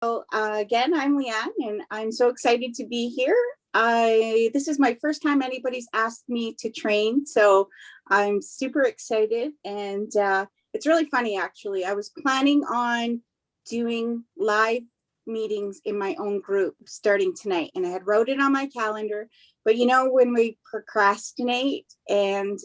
So again, I'm Leanne, and I'm so excited to be here. This is my first time anybody's asked me to train, so I'm super excited, and it's really funny actually. I was planning on doing live meetings in my own group starting tonight, and I had wrote it on my calendar. But when we procrastinate, and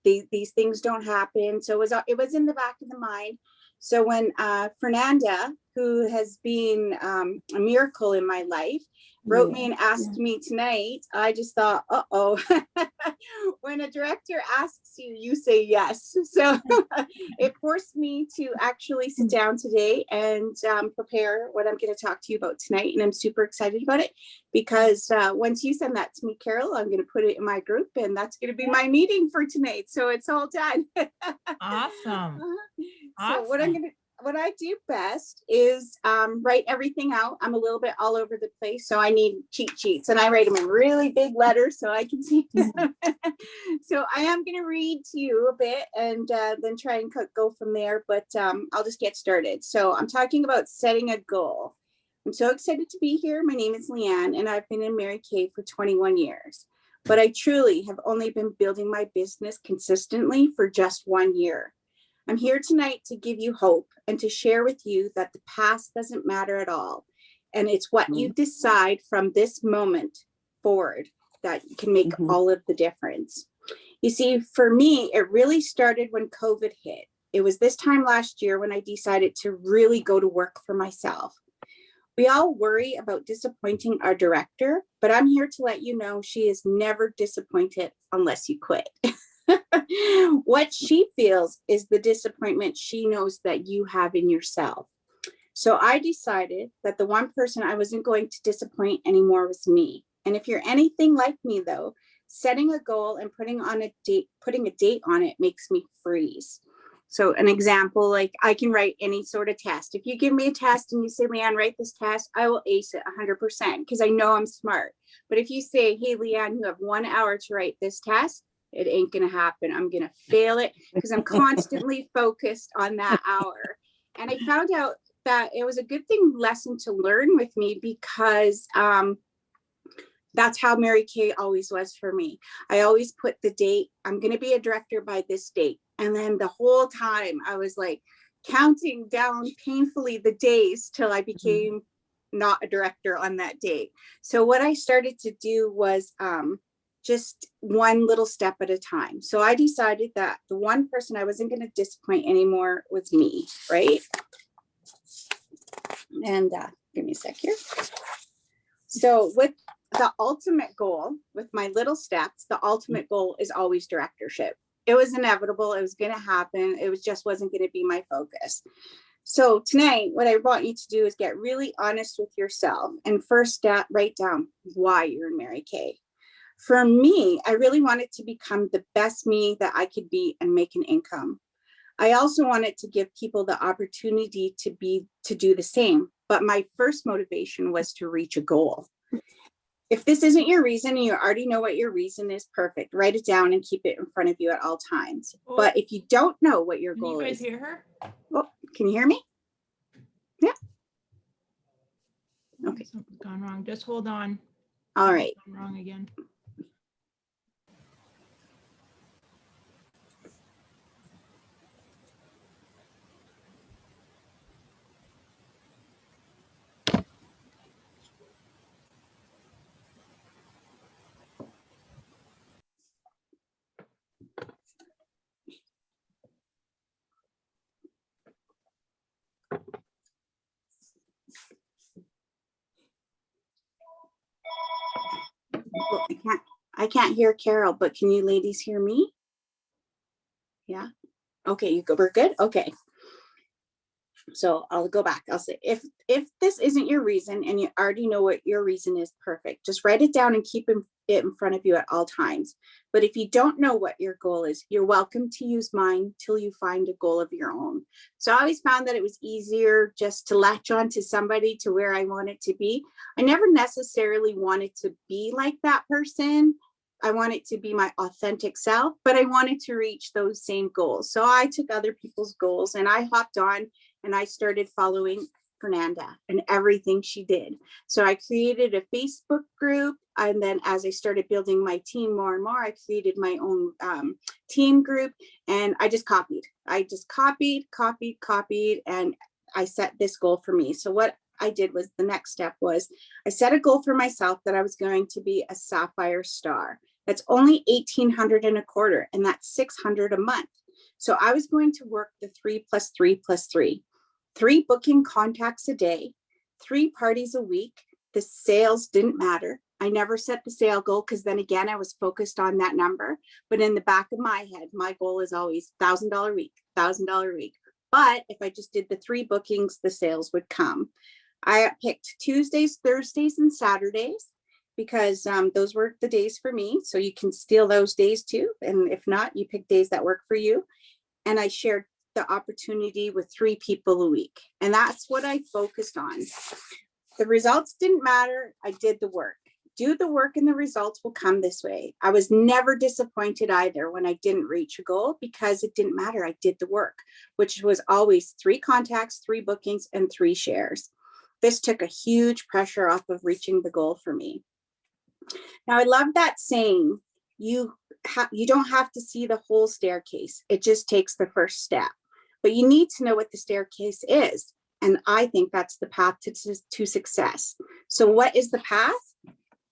these things don't happen, so it was in the back of the mind. So when Fernanda, who has been a miracle in my life, wrote me and asked me tonight, I just thought, uh-oh, when a director asks you, you say yes. So it forced me to actually sit down today and prepare what I'm going to talk to you about tonight. And I'm super excited about it because once you send that to me, Carol, I'm going to put it in my group, and that's going to be my meeting for tonight. So it's all done. Awesome. So what I do best is write everything out. I'm a little bit all over the place, so I need cheat sheets, and I write them in really big letters so I can see them. So I am going to read to you a bit and then try and go from there, but I'll just get started. So I'm talking about setting a goal. I'm so excited to be here. My name is Leanne, and I've been in Mary Kay for 21 years, but I truly have only been building my business consistently for just 1 year. I'm here tonight to give you hope and to share with you that the past doesn't matter at all. And it's what you decide from this moment forward that can make all of the difference. You see, for me, it really started when COVID hit. It was this time last year when I decided to really go to work for myself. We all worry about disappointing our director, but I'm here to let you know she is never disappointed unless you quit. What she feels is the disappointment she knows that you have in yourself. So I decided that the one person I wasn't going to disappoint anymore was me. And if you're anything like me, though, setting a goal and putting a date on it makes me freeze. So an example, like I can write any sort of test. If you give me a test and you say, Leanne, write this test, I will ace it 100% because I know I'm smart. But if you say, hey, Leanne, you have 1 hour to write this test, it ain't going to happen. I'm going to fail it because I'm constantly focused on that hour. And I found out that it was a good lesson to learn with me because that's how Mary Kay always was for me. I always put the date. I'm going to be a director by this date. And then the whole time I was like counting down painfully the days till I became not a director on that date. So what I started to do was just one little step at a time. So I decided that the one person I wasn't going to disappoint anymore was me, right? And give me a sec here. So with the ultimate goal, with my little steps, the ultimate goal is always directorship. It was inevitable. It was going to happen. It wasn't going to be my focus. So tonight, what I want you to do is get really honest with yourself. And first, write down why you're in Mary Kay. For me, I really wanted to become the best me that I could be and make an income. I also wanted to give people the opportunity to do the same. But my first motivation was to reach a goal. If this isn't your reason and you already know what your reason is, perfect. Write it down and keep it in front of you at all times. Oh, but if you don't know what your goal is. Can you guys hear her? Oh, can you hear me? Yeah. Okay. Something's gone wrong. Just hold on. All right. Gone wrong again. Well, I can't hear Carol, but can you ladies hear me? Yeah. Okay, we're good. Okay. So I'll go back. I'll say, if this isn't your reason and you already know what your reason is, perfect. Just write it down and keep it in front of you at all times. But if you don't know what your goal is, you're welcome to use mine till you find a goal of your own. So I always found that it was easier just to latch on to somebody to where I wanted to be. I never necessarily wanted to be like that person. I wanted to be my authentic self, but I wanted to reach those same goals. So I took other people's goals and I hopped on and I started following Fernanda and everything she did. So I created a Facebook group. And then as I started building my team more and more, I created my own team group, and I just copied. Copied, and I set this goal for me. So what I did was, the next step was, I set a goal for myself that I was going to be a Sapphire Star. That's only $1,800 in a quarter, and that's $600 a month. So I was going to work the 3 + 3 + 3, 3 booking contacts a day, 3 parties a week. The sales didn't matter. I never set the sale goal, because then again, I was focused on that number. But in the back of my head, my goal is always $1,000 a week, $1,000 a week. But if I just did the 3 bookings, the sales would come. I picked Tuesdays, Thursdays, and Saturdays, because those were the days for me. So you can steal those days too. And if not, you pick days that work for you. And I shared the opportunity with 3 people a week. And that's what I focused on. The results didn't matter. I did the work. Do the work and the results will come this way. I was never disappointed either when I didn't reach a goal, because it didn't matter. I did the work, which was always 3 contacts, 3 bookings, and 3 shares. This took a huge pressure off of reaching the goal for me. Now, I love that saying, you don't have to see the whole staircase. It just takes the first step. But you need to know what the staircase is. And I think that's the path to success. So what is the path?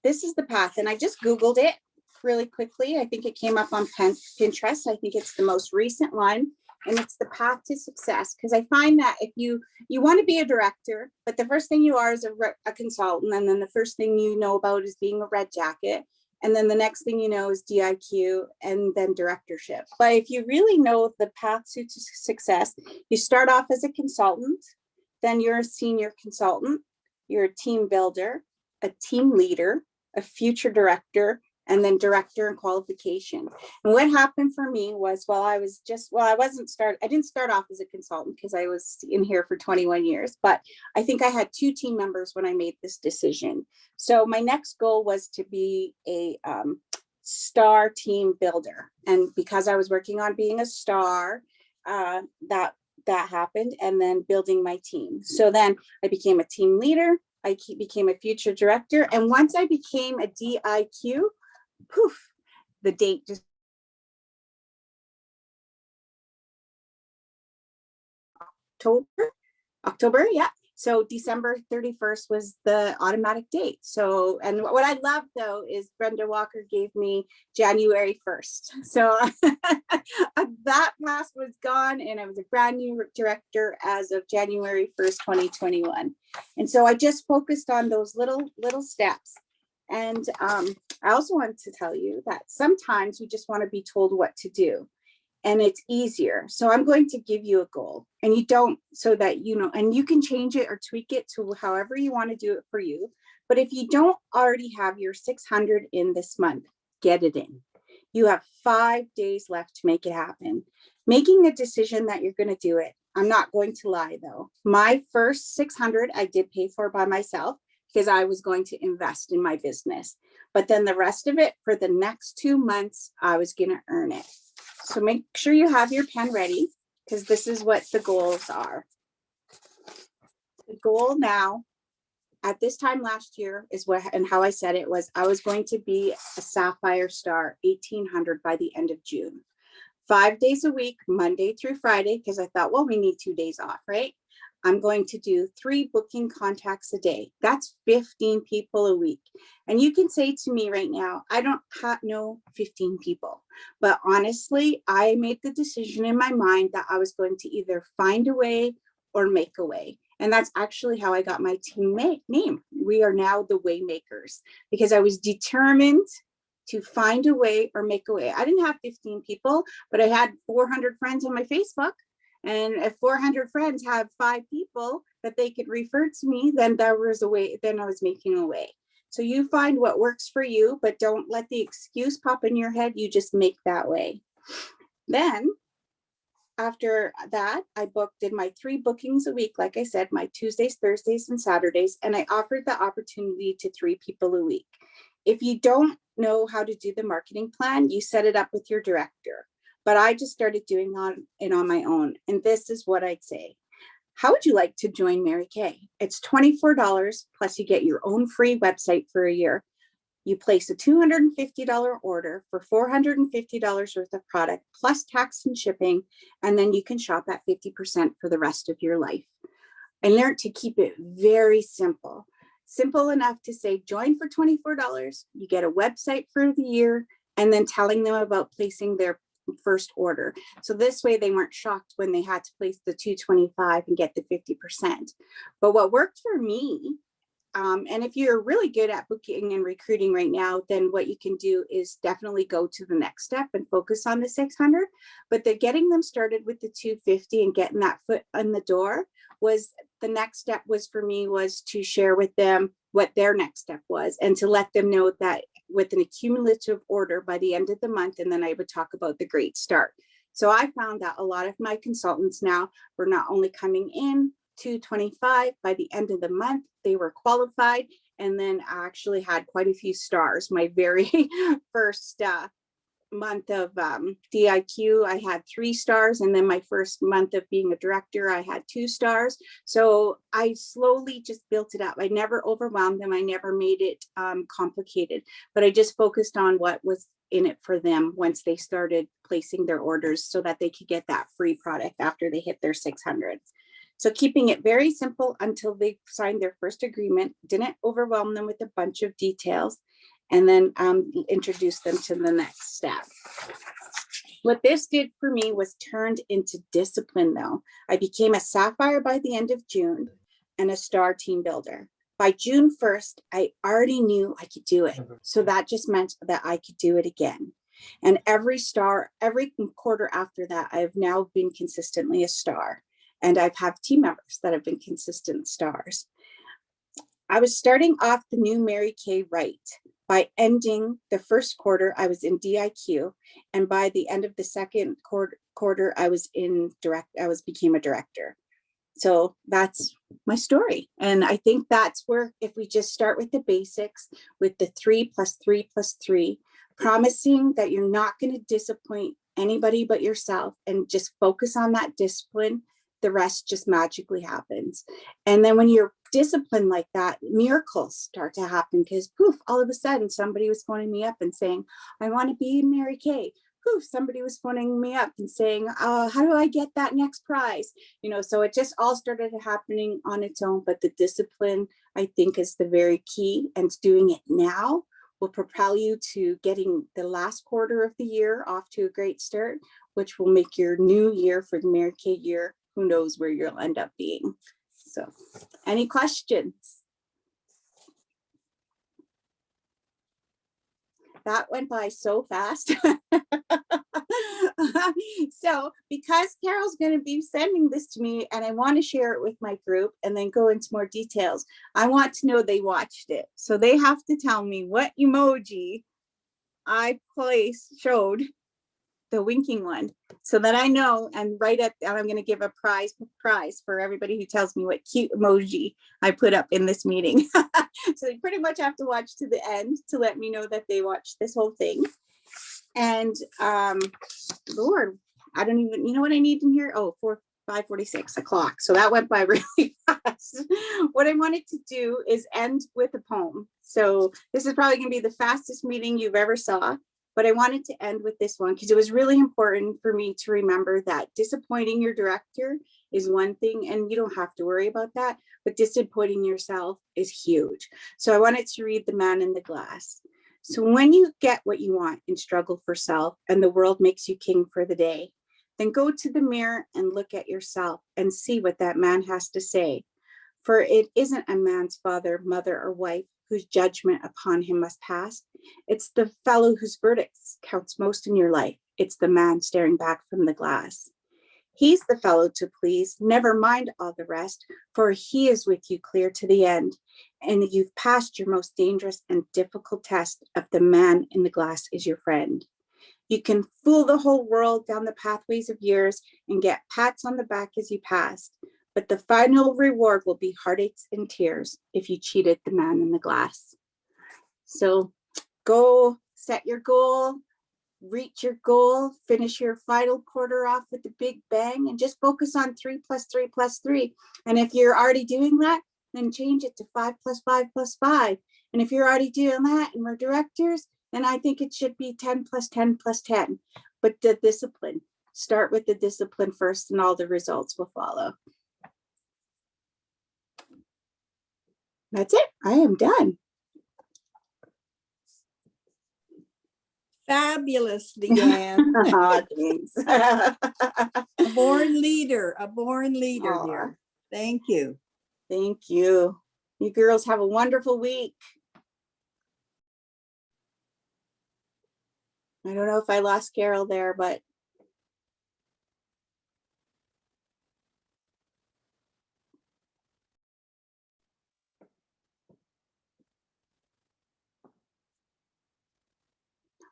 This is the path. And I just Googled it really quickly. I think it came up on Pinterest. I think it's the most recent one. And it's the path to success. Because I find that if you want to be a director, but the first thing you are is a consultant. And then the first thing you know about is being a red jacket. And then the next thing you know is DIQ, and then directorship. But if you really know the path to success, you start off as a consultant, then you're a senior consultant, you're a team builder, a team leader, a future director, and then director and qualification. And what happened for me was, I didn't start off as a consultant, because I was in here for 21 years, but I think I had 2 team members when I made this decision. So my next goal was to be a star team builder. And because I was working on being a star, that happened, and then building my team. So then I became a team leader. I became a future director. And once I became a DIQ, poof, the date just October, yeah. So December 31st was the automatic date. So, and what I love though is Brenda Walker gave me January 1st. So that pass was gone, and I was a brand new director as of January 1st, 2021. And so I just focused on those little steps. And I also wanted to tell you that sometimes we just want to be told what to do, and it's easier. So I'm going to give you a goal, and you don't, so that you know, and you can change it or tweak it to however you want to do it for you. But if you don't already have your 600 in this month, get it in. You have 5 days left to make it happen. Making a decision that you're going to do it. I'm not going to lie though. My first 600 I did pay for by myself, because I was going to invest in my business. But then the rest of it, for the next 2 months, I was going to earn it. So make sure you have your pen ready, because this is what the goals are. The goal now, at this time last year, is what, and how I said it was, I was going to be a Sapphire Star 1,800 by the end of June. 5 days a week, Monday through Friday, because I thought, well, we need 2 days off, right? I'm going to do 3 booking contacts a day. That's 15 people a week. And you can say to me right now, I don't know 15 people, but honestly, I made the decision in my mind that I was going to either find a way or make a way. And that's actually how I got my team name. We are now the Waymakers, because I was determined to find a way or make a way. I didn't have 15 people, but I had 400 friends on my Facebook. And if 400 friends have 5 people that they could refer to me, then there was a way, then I was making a way. So you find what works for you, but don't let the excuse pop in your head. You just make that way. Then after that, I did my 3 bookings a week. Like I said, my Tuesdays, Thursdays, and Saturdays. And I offered the opportunity to 3 people a week. If you don't know how to do the marketing plan, you set it up with your director. But I just started doing it on my own. And this is what I'd say. How would you like to join Mary Kay? It's $24 plus you get your own free website for a year. You place a $250 order for $450 worth of product plus tax and shipping, and then you can shop at 50% for the rest of your life. I learned to keep it very simple. Simple enough to say, join for $24, you get a website for the year, and then telling them about placing their first order. So this way they weren't shocked when they had to place the $225 and get the 50%. But what worked for me, and if you're really good at booking and recruiting right now, then what you can do is definitely go to the next step and focus on the 600. But the getting them started with the 250 and getting that foot in the door was the next step. Was for me was to share with them what their next step was, and to let them know that with an accumulative order by the end of the month, and then I would talk about the great start. So I found that a lot of my consultants now were not only coming in $225 by the end of the month, they were qualified, and then I actually had quite a few stars. My very first month of DIQ, I had 3 stars, and then my first month of being a director, I had 2 stars. So I slowly just built it up. I never overwhelmed them. I never made it complicated, but I just focused on what was in it for them once they started placing their orders, so that they could get that free product after they hit their 600. So keeping it very simple until they signed their first agreement, didn't overwhelm them with a bunch of details, and then introduce them to the next step. What this did for me was turned into discipline though. I became a Sapphire by the end of June and a Star team builder. By June 1st, I already knew I could do it. So that just meant that I could do it again. And every quarter after that, I've now been consistently a Star. And I've had team members that have been consistent Stars. I was starting off the new Mary Kay right. By ending the first quarter, I was in DIQ, and by the end of the second quarter, I was became a director. So that's my story. And I think that's where, if we just start with the basics, with the 3 + 3 + 3, promising that you're not going to disappoint anybody but yourself, and just focus on that discipline, the rest just magically happens. And then when you're disciplined like that, miracles start to happen, because poof, all of a sudden somebody was phoning me up and saying, I want to be Mary Kay. Poof, somebody was phoning me up and saying, how do I get that next prize? So it just all started happening on its own. But the discipline, I think, is the very key, and doing it now will propel you to getting the last quarter of the year off to a great start, which will make your new year for the Mary Kay year. Who knows where you'll end up being. So, any questions? That went by so fast. So, because Carol's going to be sending this to me, and I want to share it with my group and then go into more details, I want to know they watched it. So they have to tell me what emoji I showed the winking one, so that I know, and I'm going to give a prize for everybody who tells me what cute emoji I put up in this meeting. So they pretty much have to watch to the end to let me know that they watched this whole thing. And Lord, I don't even, you know what I need in here? Oh, 5:46 o'clock. So that went by really fast. What I wanted to do is end with a poem. So this is probably going to be the fastest meeting you've ever saw. But I wanted to end with this one because it was really important for me to remember that disappointing your director is one thing, and you don't have to worry about that, but disappointing yourself is huge. So I wanted to read The Man in the Glass. So when you get what you want and struggle for self, and the world makes you king for the day, then go to the mirror and look at yourself and see what that man has to say. For it isn't a man's father, mother, or wife whose judgment upon him must pass. It's the fellow whose verdicts counts most in your life. It's the man staring back from the glass. He's the fellow to please, never mind all the rest, for he is with you clear to the end. And you've passed your most dangerous and difficult test of the man in the glass is your friend. You can fool the whole world down the pathways of years and get pats on the back as you pass. But the final reward will be heartaches and tears if you cheated the man in the glass. So go set your goal, reach your goal, finish your final quarter off with the big bang, and just focus on 3 plus 3 plus 3. And if you're already doing that, then change it to 5 plus 5 plus 5. And if you're already doing that and we're directors, then I think it should be 10 plus 10 plus 10. But the discipline, start with the discipline first and all the results will follow. That's it. I am done. Fabulous, Leeanne. Aw, thanks. A born leader, Aw. dear. Thank you. Thank you. You girls have a wonderful week. I don't know if I lost Carol there, but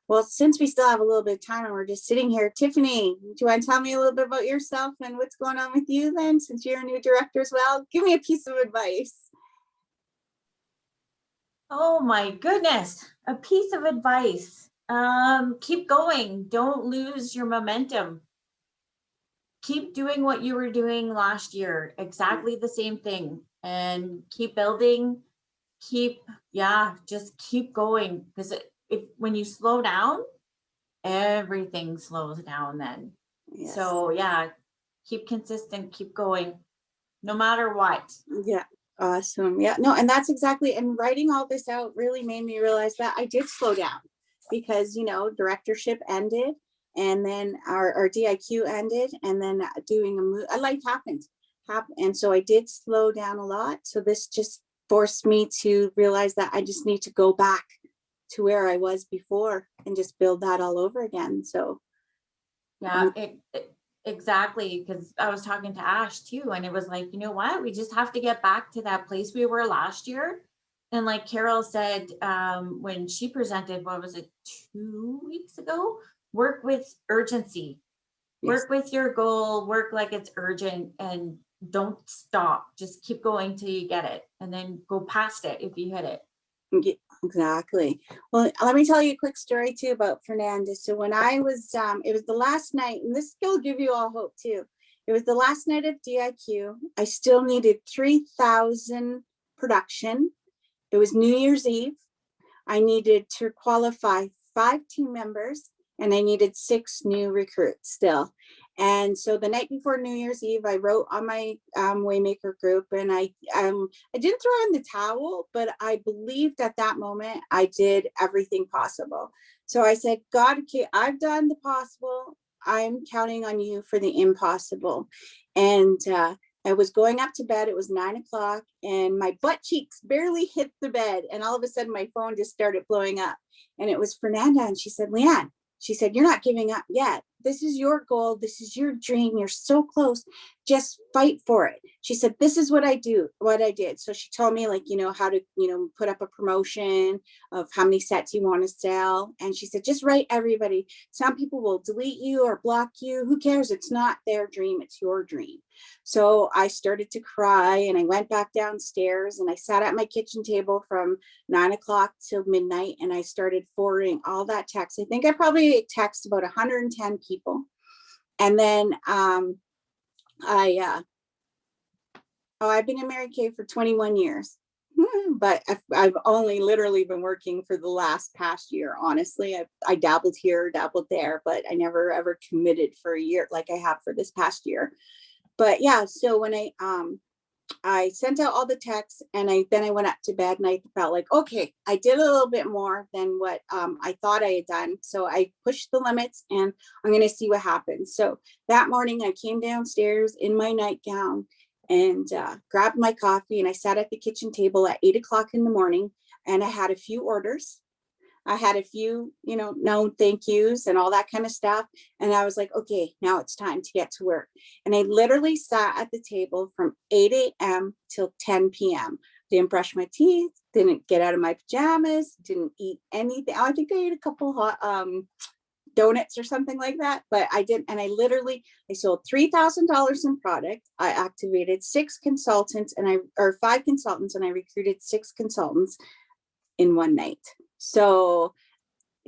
well, since we still have a little bit of time and we're just sitting here, Tiffany, do you want to tell me a little bit about yourself and what's going on with you then, since you're a new director as well? Give me a piece of advice. Oh my goodness, a piece of advice. Keep going. Don't lose your momentum. Keep doing what you were doing last year, exactly the same thing, and keep building. Just keep going, because if when you slow down, everything slows down then. Yes. So yeah, keep consistent, keep going, no matter what. Yeah. Awesome. Yeah, no, and that's exactly, and writing all this out really made me realize that I did slow down because, you know, directorship ended and then our DIQ ended and then doing a life happened. And so I did slow down a lot. So this just forced me to realize that I just need to go back to where I was before and just build that all over again. So yeah, exactly, because I was talking to Ash too, and it was like, you know what, we just have to get back to that place we were last year. And like Carol said, when she presented, what was it, 2 weeks ago, work with urgency. Work with your goal, work like it's urgent, and don't stop. Just keep going till you get it, and then go past it if you hit it. yeah, exactly. Well, let me tell you a quick story too about Fernandez. So when I was, it was the last night, and this will give you all hope too. It was the last night of DIQ. I still needed 3,000 production. It was New Year's Eve. I needed to qualify 5 team members and I needed 6 new recruits still. And so the night before New Year's Eve, I wrote on my Waymaker group and I didn't throw in the towel, but I believed at that moment I did everything possible. So I said, God, okay, I've done the possible. I'm counting on you for the impossible. And I was going up to bed. It was 9 o'clock and my butt cheeks barely hit the bed. And all of a sudden my phone just started blowing up and it was Fernanda. And she said, Leeanne, she said, you're not giving up yet. This is your goal. This is your dream. You're so close. Just fight for it. She said, this is what I did. So she told me, like, you know, how to, you know, put up a promotion of how many sets you want to sell. And she said, just write everybody. Some people will delete you or block you. Who cares? It's not their dream. It's your dream. So I started to cry and I went back downstairs and I sat at my kitchen table from 9 o'clock till midnight and I started forwarding all that text. I think I probably texted about 110 people. And then I've been in Mary Kay for 21 years, but I've only literally been working for the past year. Honestly, I dabbled here, dabbled there, but I never ever committed for a year like I have for this past year. But yeah, so when I sent out all the texts and then I went up to bed and I felt like, okay, I did a little bit more than what I thought I had done. So I pushed the limits and I'm going to see what happens. So that morning I came downstairs in my nightgown and grabbed my coffee and I sat at the kitchen table at 8 o'clock in the morning and I had a few orders. I had a few, you know, no thank yous and all that kind of stuff. And I was like, okay, now it's time to get to work. And I literally sat at the table from 8 a.m. till 10 p.m. Didn't brush my teeth, didn't get out of my pajamas, didn't eat anything. I think I ate a couple hot donuts or something like that, but I didn't. And I sold $3,000 in product. I activated 5 consultants and I recruited 6 consultants in one night. So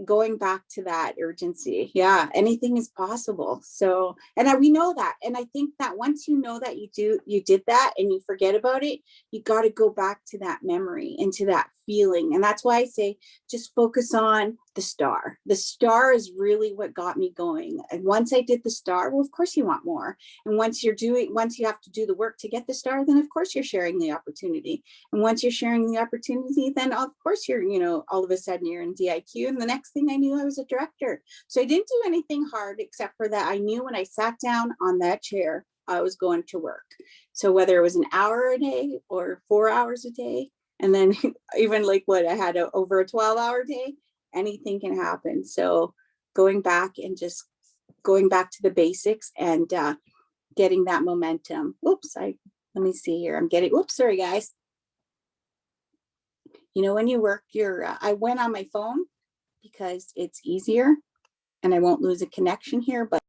going back to that urgency. Yeah, anything is possible. So, and we know that. And I think that once you know that you did that and you forget about it, you got to go back to that memory and to that feeling. And that's why I say, just focus on the star. The star is really what got me going. And once I did the star, well, of course you want more. And once you have to do the work to get the star, then of course you're sharing the opportunity. And once you're sharing the opportunity, then of course you're, all of a sudden you're in DIQ. And the next thing I knew, I was a director. So I didn't do anything hard, except for that I knew when I sat down on that chair, I was going to work. So whether it was an hour a day or 4 hours a day, and then even like what I had over a 12-hour day, anything can happen. So going back and just going back to the basics and getting that momentum. Oops, let me see here. Oops, sorry guys. When you work I went on my phone because it's easier and I won't lose a connection here, but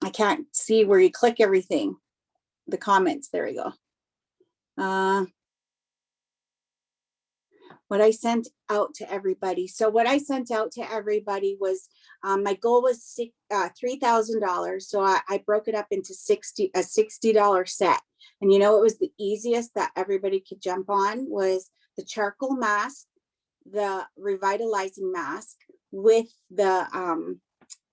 I can't see where you click everything. The comments, there we go. What I sent out to everybody. So what I sent out to everybody was, my goal was $3,000. So I broke it up into a $60 set. And it was the easiest that everybody could jump on was the charcoal mask, the revitalizing mask with the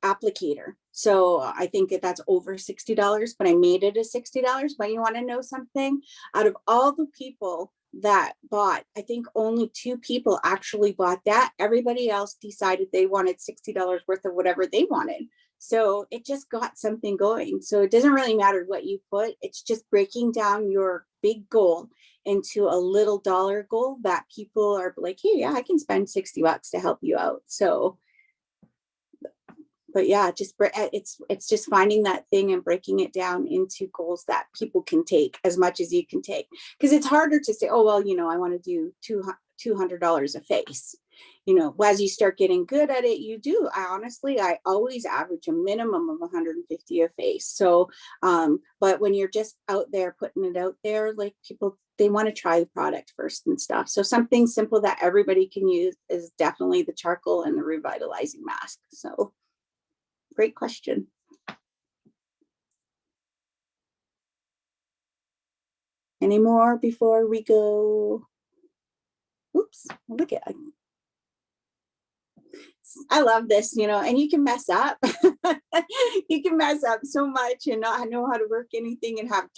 applicator. So I think that's over $60, but I made it a $60. But you want to know something? Out of all the people that bought, I think only 2 people actually bought that. Everybody else decided they wanted $60 worth of whatever they wanted. So it just got something going. So it doesn't really matter what you put. It's just breaking down your big goal into a little dollar goal that people are like, hey, yeah, I can spend $60 to help you out. So, but yeah, it's just finding that thing and breaking it down into goals that people can take as much as you can take. Because it's harder to say, oh, well, I want to do $200 a face. As you start getting good at it, you do. I always average a minimum of 150 a face. So, but when you're just out there putting it out there, like people, they want to try the product first and stuff. So something simple that everybody can use is definitely the charcoal and the revitalizing mask. So great question. Any more before we go? Oops, look at, I love this, and you can mess up. You can mess up so much and not know how to work anything and have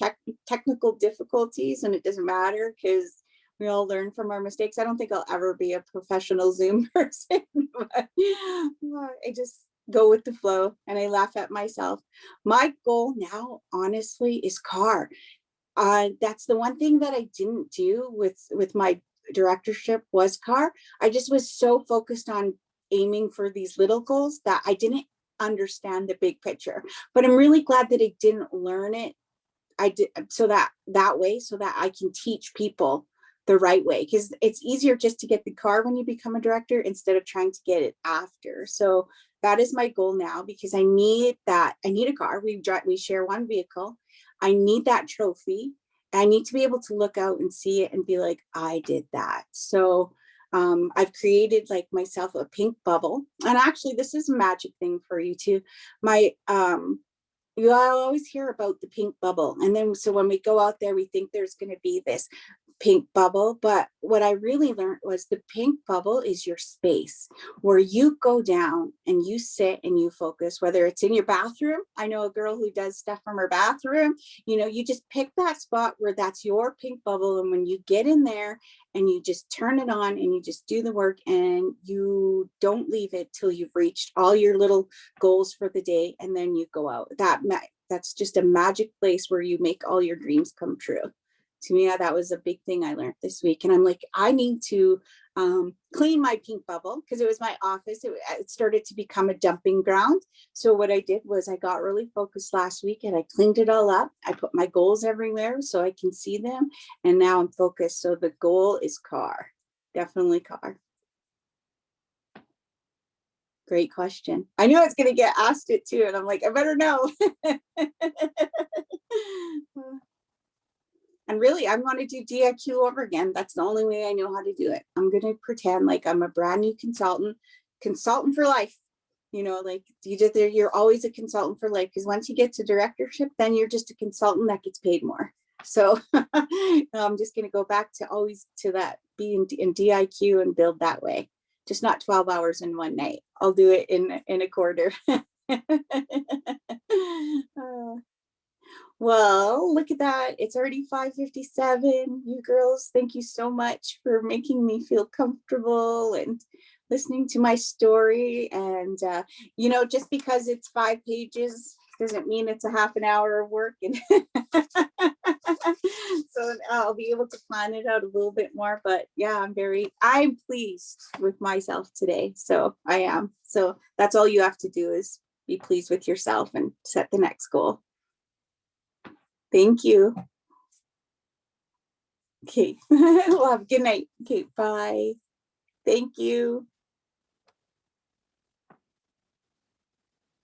technical difficulties, and it doesn't matter because we all learn from our mistakes. I don't think I'll ever be a professional Zoom person, but I just go with the flow and I laugh at myself. My goal now, honestly, is car. That's the one thing that I didn't do with my directorship was car. I just was so focused on aiming for these little goals that I didn't understand the big picture. But I'm really glad that I didn't learn it. I did so that way, so that I can teach people the right way, because it's easier just to get the car when you become a director instead of trying to get it after. So that is my goal now, because I need a car. We share one vehicle. I need that trophy. I need to be able to look out and see it and be like, I did that. So I've created like myself a pink bubble. And actually, this is a magic thing for you too. You always hear about the pink bubble. And then, so when we go out there, we think there's going to be this pink bubble. But what I really learned was the pink bubble is your space where you go down and you sit and you focus, whether it's in your bathroom. I know a girl who does stuff from her bathroom. You just pick that spot where that's your pink bubble. And when you get in there and you just turn it on and you just do the work and you don't leave it till you've reached all your little goals for the day. And then you go out. That's just a magic place where you make all your dreams come true. To me, that was a big thing I learned this week. And I'm like, I need to clean my pink bubble, because it was my office. It started to become a dumping ground. So what I did was I got really focused last week and I cleaned it all up. I put my goals everywhere so I can see them. And now I'm focused. So the goal is car. Definitely car. Great question. I knew I was going to get asked it too. And I'm like, I better know. And really, I'm going to do DIQ over again. That's the only way I know how to do it. I'm going to pretend like I'm a brand new consultant for life. You know, like you're always a consultant for life, because once you get to directorship, then you're just a consultant that gets paid more. So I'm just going to go back to always to that, be in DIQ and build that way. Just not 12 hours in one night. I'll do it in a quarter. Well, look at that. It's already 5:57. You girls, thank you so much for making me feel comfortable and listening to my story. And, just because it's 5 pages doesn't mean it's a half an hour of work. And so I'll be able to plan it out a little bit more. But yeah, I'm pleased with myself today. So I am. So that's all you have to do is be pleased with yourself and set the next goal. Thank you. Okay. Well, have a good night. Okay, bye. Thank you.